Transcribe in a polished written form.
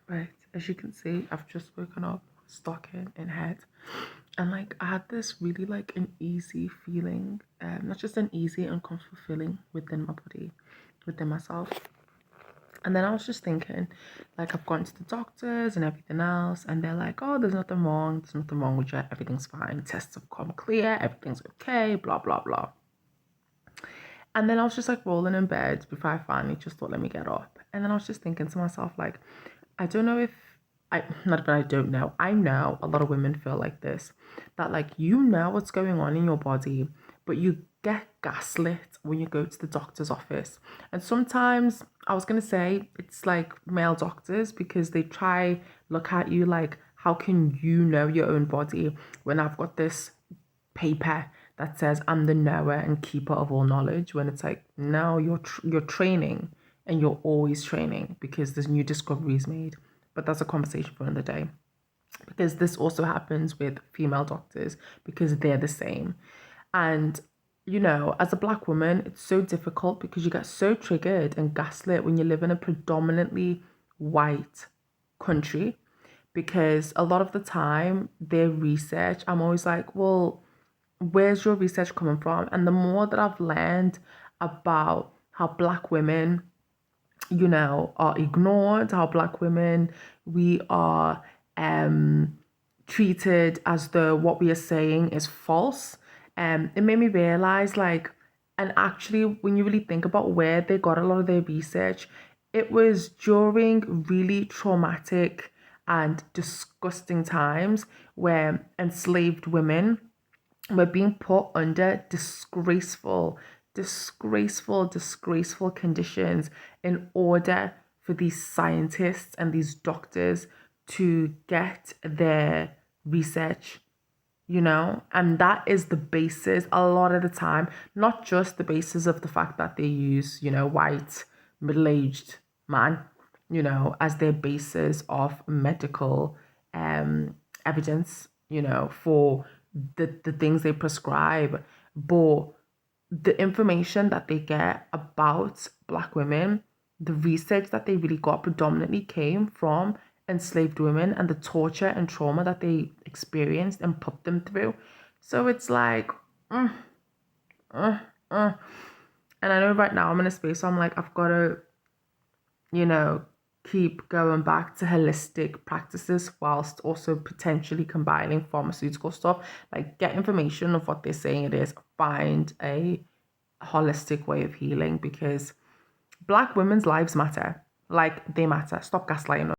Right, as you can see, I've just woken up, stocking in head, and like I had this really like an easy feeling, not just an easy and comfortable feeling within my body, within myself. And then I was just thinking, like I've gone to the doctors and everything else, and they're like, "Oh, there's nothing wrong with you, everything's fine, tests have come clear, everything's okay, blah blah blah." And then I was just like rolling in bed before I finally just thought, let me get up. And then I was just thinking to myself, like, I don't know if not that I don't know, I know a lot of women feel like this, that like you know what's going on in your body, but you get gaslit when you go to the doctor's office. And sometimes I was going to say it's like male doctors because they try look at you like, how can you know your own body when I've got this paper that says I'm the knower and keeper of all knowledge, when it's like, no, you're training, and you're always training because there's new discoveries made. But that's a conversation for another day, because this also happens with female doctors because they're the same. And as a black woman, it's so difficult because you get so triggered and gaslit when you live in a predominantly white country, because a lot of the time their research, I'm always like, well, where's your research coming from? And the more that I've learned about how black women, are ignored, how black women, we are treated as though what we are saying is false. It made me realize, like, and actually, when you really think about where they got a lot of their research, it was during really traumatic and disgusting times where enslaved women were being put under disgraceful conditions in order for these scientists and these doctors to get their research, and that is the basis a lot of the time, not just the basis of the fact that they use, white, middle-aged man, as their basis of medical evidence, for the things they prescribe, but the information that they get about black women, the research that they really got predominantly came from enslaved women and the torture and trauma that they experienced and put them through. So it's like, and I know right now I'm in a space where I'm like, I've got to, keep going back to holistic practices whilst also potentially combining pharmaceutical stuff. Like, get information of what they're saying it is, find a holistic way of healing, because black women's lives matter. Like, they matter. Stop gaslighting us.